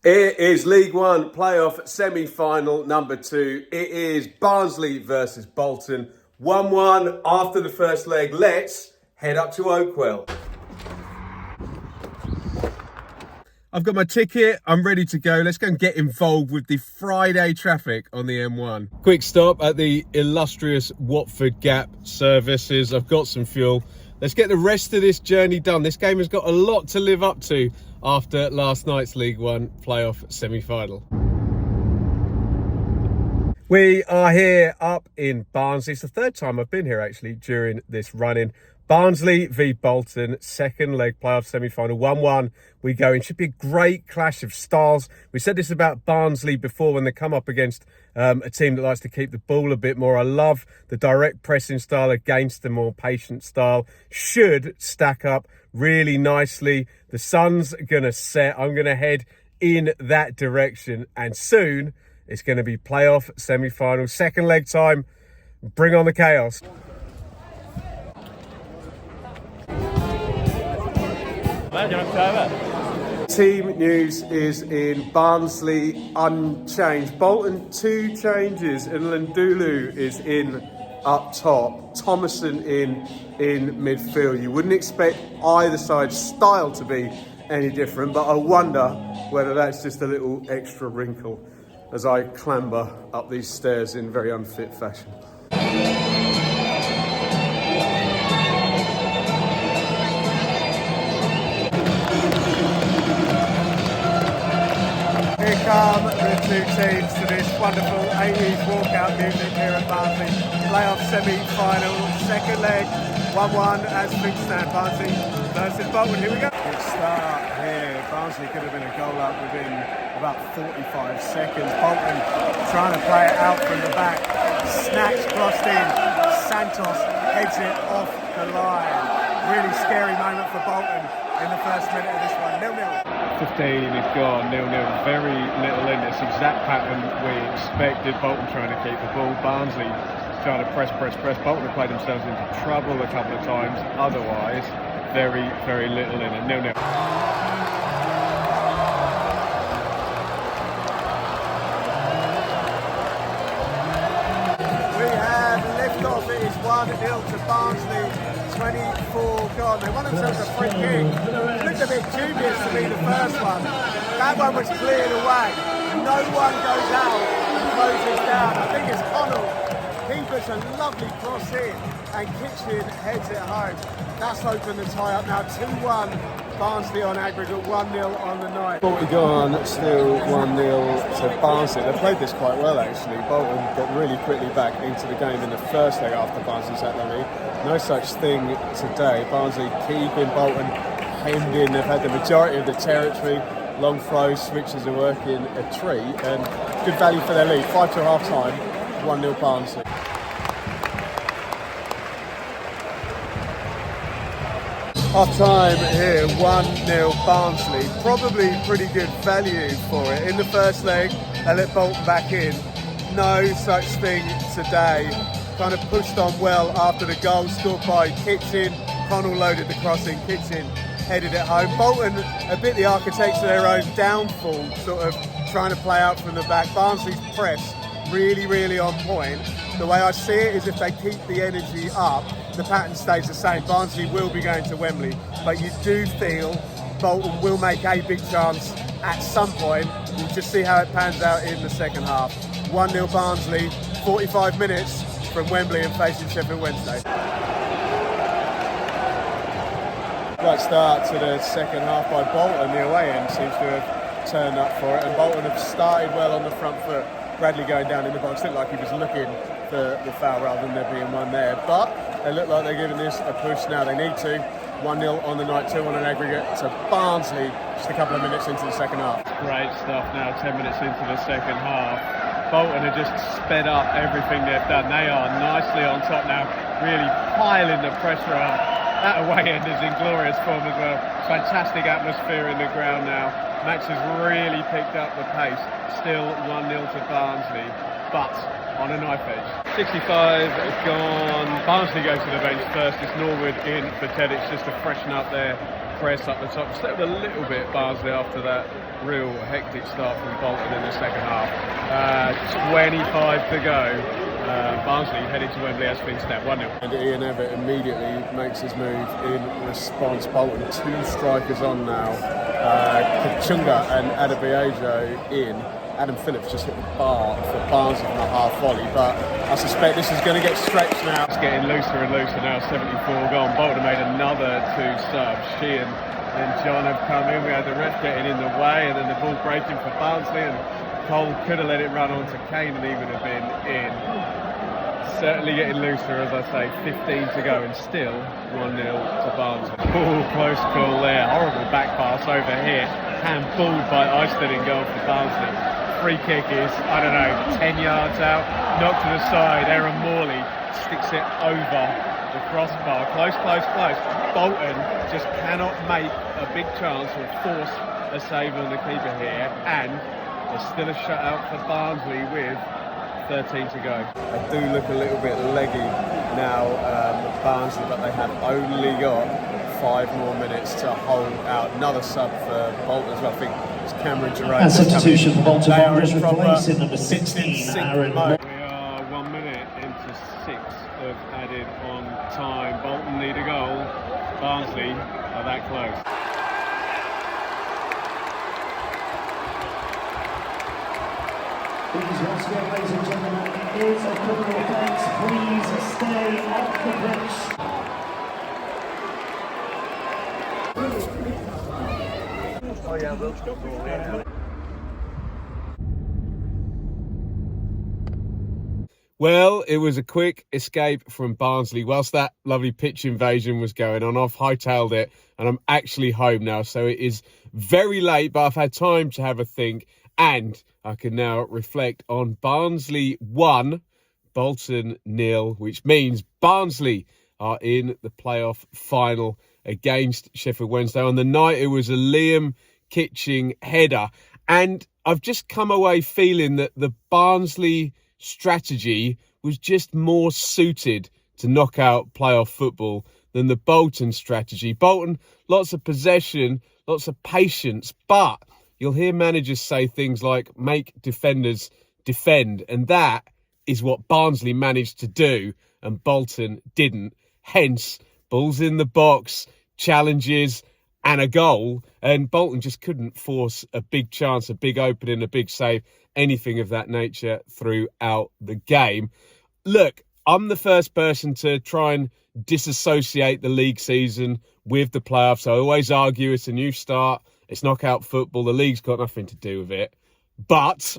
It is League One playoff semi-final number 2. It is Barnsley versus Bolton. 1-1 after the first leg. Let's head up to Oakwell. I've got my ticket. I'm ready to go. Let's go and get involved with the Friday traffic on the M1. Quick stop at the illustrious Watford Gap services. I've got some fuel. Let's get the rest of this journey done. This game has got a lot to live up to after last night's League One playoff semi-final. We are here up in Barnsley. It's the third time I've been here actually during this run-in. Barnsley v Bolton, second leg playoff semi-final, 1-1. We go in. Should be a great clash of styles. We said this about Barnsley before when they come up against a team that likes to keep the ball a bit more. I love the direct pressing style against the more patient style. Should stack up really nicely. The sun's going to set. I'm going to head in that direction. And soon it's going to be playoff semi-final. Second leg time. Bring on the chaos. Team news is in. Barnsley unchanged. Bolton 2 changes and Landulu is in up top. Thomason in midfield. You wouldn't expect either side's style to be any different, but I wonder whether that's just a little extra wrinkle as I clamber up these stairs in very unfit fashion. Here come the two teams to this wonderful 80s walkout music here at Barnsley. Playoff semi-final, second leg, 1-1 as things stand. Barnsley versus Bolton. Here we go. Good start here. Barnsley could have been a goal up within about 45 seconds. Bolton trying to play it out from the back. Snatch crossed in. Santos heads it off the line. Really scary moment for Bolton in the first minute of this one. 0-0. 15 is gone, 0-0, very little in this exact pattern we expected. Bolton trying to keep the ball, Barnsley trying to press. Bolton have played themselves into trouble a couple of times, otherwise very little in it, 0-0. We have left off, it is 1-0 to Barnsley. 24 gone. They won themselves a free kick. It looked a bit dubious to be the first one. That one was cleared away. No one goes out and closes down. I think it's Connell. He puts a lovely cross in and Kitching heads it home. That's opened the tie up now. 2-1. Barnsley on aggregate, 1-0 on the night. 40 gone, still 1-0 to Barnsley. They played this quite well actually. Bolton got really quickly back into the game in the first leg after Barnsley sat their lead. No such thing today. Barnsley keeping Bolton hemmed in. They've had the majority of the territory. Long throws, switches are working a treat, and good value for their lead. 5 to half time, 1-0 Barnsley. Half time here, 1-0 Barnsley. Probably pretty good value for it. In the first leg, they let Bolton back in. No such thing today. Kind of pushed on well after the goal scored by Kitching. Connell loaded the cross in, Kitching headed it home. Bolton a bit the architects of their own downfall, sort of trying to play out from the back. Barnsley's press really on point. The way I see it is if they keep the energy up, the pattern stays the same. Barnsley will be going to Wembley, but you do feel Bolton will make a big chance at some point. We'll just see how it pans out in the second half. 1-0 Barnsley, 45 minutes from Wembley and facing Sheffield Wednesday. Right start to the second half by Bolton. The away end seems to have turned up for it, and Bolton have started well on the front foot. Bradley going down in the box looked like he was looking for the foul rather than there being one there, but they look like they're giving this a push now. They need to. 1-0 on the night, 2-1 on aggregate to Barnsley just a couple of minutes into the second half. Great stuff now, 10 minutes into the second half. Bolton have just sped up everything they've done. They are nicely on top now, really piling the pressure on. That away end is in glorious form as well. Fantastic atmosphere in the ground now. Match has really picked up the pace. Still 1-0 to Barnsley, but on a knife edge. 65 gone. Barnsley go to the bench first. It's Norwood in for Tedic just to freshen up their press up the top. Stepped a little bit Barnsley after that real hectic start from Bolton in the second half. 25 to go. Barnsley headed to Wembley as things stand 1-0. And Ian Evatt immediately makes his move in response. Bolton 2 strikers on now. Kachunga and Adebayo in. Adam Phillips just hit the bar for Barnsley from a half volley, but I suspect this is going to get stretched now. It's getting looser and looser now, 74 gone. Bolton made another 2 subs. Sheehan and John have come in. We had the ref getting in the way, and then the ball breaking for Barnsley, and Cole could have let it run onto Kane and he would have been in. Certainly getting looser, as I say, 15 to go and still 1-0 to Barnsley. Close call there. Horrible back pass over here. Handballed by Eiston in goal for Barnsley. Free kick is, 10 yards out. Knocked to the side. Aaron Morley sticks it over the crossbar. Close. Bolton just cannot make a big chance or force a save on the keeper here. And there's still a shutout for Barnsley with 13 to go. They do look a little bit leggy now, Barnsley, but they have only got 5 more minutes to hold out. Another sub for Bolton as well. I think it's Cameron Gerard. And substitution for Bolton Wanderers replacing number 16, Aaron. We are 1 minute into 6 of added on time. Bolton need a goal. Barnsley are that close. Once again, ladies and gentlemen, it is a criminal offence. Please stay off the pitch. Well, it was a quick escape from Barnsley. Whilst that lovely pitch invasion was going on, I've hightailed it and I'm actually home now. So it is very late, but I've had time to have a think. And I can now reflect on Barnsley 1, Bolton 0, which means Barnsley are in the playoff final against Sheffield Wednesday. On the night, it was a Liam Kitching header. And I've just come away feeling that the Barnsley strategy was just more suited to knock out playoff football than the Bolton strategy. Bolton, lots of possession, lots of patience, but you'll hear managers say things like make defenders defend, and that is what Barnsley managed to do and Bolton didn't. Hence, balls in the box, challenges and a goal, and Bolton just couldn't force a big chance, a big opening, a big save, anything of that nature throughout the game. Look, I'm the first person to try and disassociate the league season with the playoffs. I always argue it's a new start. It's knockout football. The league's got nothing to do with it. But,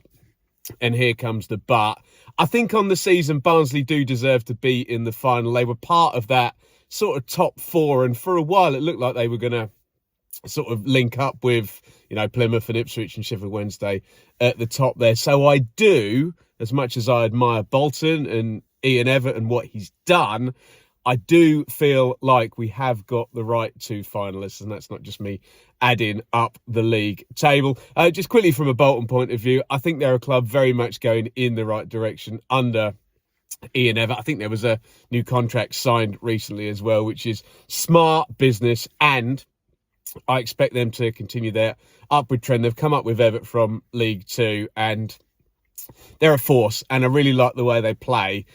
and here comes the but, I think on the season, Barnsley do deserve to be in the final. They were part of that sort of top 4. And for a while, it looked like they were going to sort of link up with, Plymouth and Ipswich and Sheffield Wednesday at the top there. So I do, as much as I admire Bolton and Ian Evatt and what he's done, I do feel like we have got the right 2 finalists, and that's not just me adding up the league table. Just quickly from a Bolton point of view, I think they're a club very much going in the right direction under Ian Evatt. I think there was a new contract signed recently as well, which is smart business, and I expect them to continue their upward trend. They've come up with Evatt from League 2, and they're a force, and I really like the way they play.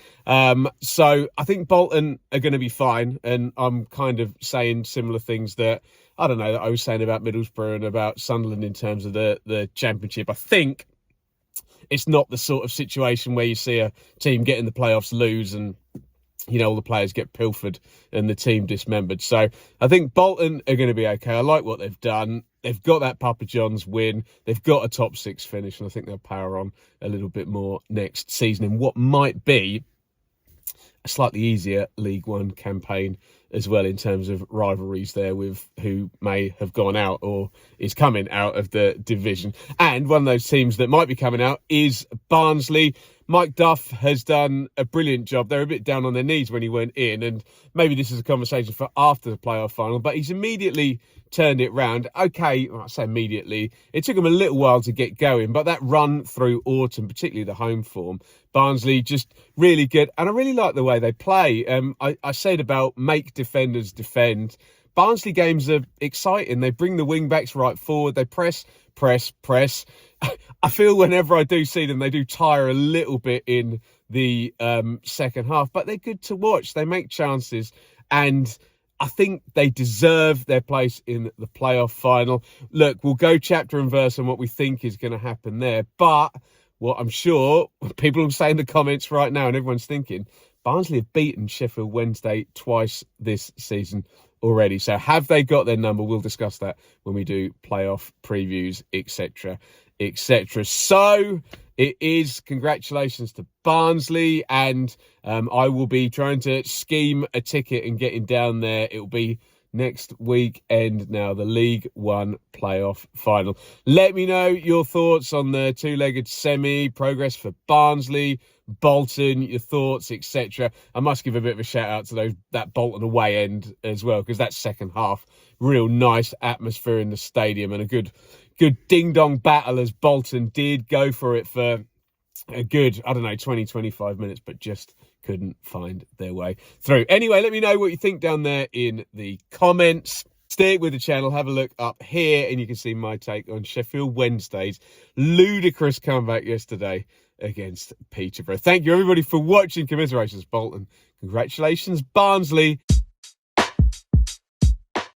So I think Bolton are going to be fine, and I'm kind of saying similar things that, that I was saying about Middlesbrough and about Sunderland in terms of the Championship. I think it's not the sort of situation where you see a team get in the playoffs, lose, and all the players get pilfered and the team dismembered. So I think Bolton are going to be okay. I like what they've done. They've got that Papa John's win. They've got a top 6 finish, and I think they'll power on a little bit more next season in what might be a slightly easier League One campaign as well, in terms of rivalries there with who may have gone out or is coming out of the division. And one of those teams that might be coming out is Barnsley. Mike Duff has done a brilliant job. They're a bit down on their knees when he went in, and maybe this is a conversation for after the playoff final, but he's immediately turned it round. Okay, well, I say immediately. It took him a little while to get going, but that run through autumn, particularly the home form, Barnsley just really good. And I really like the way they play. I said about make defenders defend. Barnsley games are exciting. They bring the wing-backs right forward. They press. I feel whenever I do see them, they do tire a little bit in the second half, but they're good to watch. They make chances, and I think they deserve their place in the playoff final. Look, we'll go chapter and verse on what we think is going to happen there, but what I'm sure people will say in the comments right now, and everyone's thinking, Barnsley have beaten Sheffield Wednesday twice this season already. So have they got their number? We'll discuss that when we do playoff previews, etc., etc. So it is congratulations to Barnsley, and I will be trying to scheme a ticket and getting down there. It will be next weekend now, the League One playoff final. Let me know your thoughts on the two-legged semi, progress for Barnsley, Bolton, your thoughts, etc. I must give a bit of a shout out to that Bolton away end as well, because that second half, real nice atmosphere in the stadium, and a good ding-dong battle as Bolton did go for it for a good, 20, 25 minutes, but just couldn't find their way through. Anyway, let me know what you think down there in the comments. Stick with the channel, have a look up here, and you can see my take on Sheffield Wednesday's ludicrous comeback yesterday against Peterborough. Thank you, everybody, for watching. Commiserations, Bolton. Congratulations, Barnsley.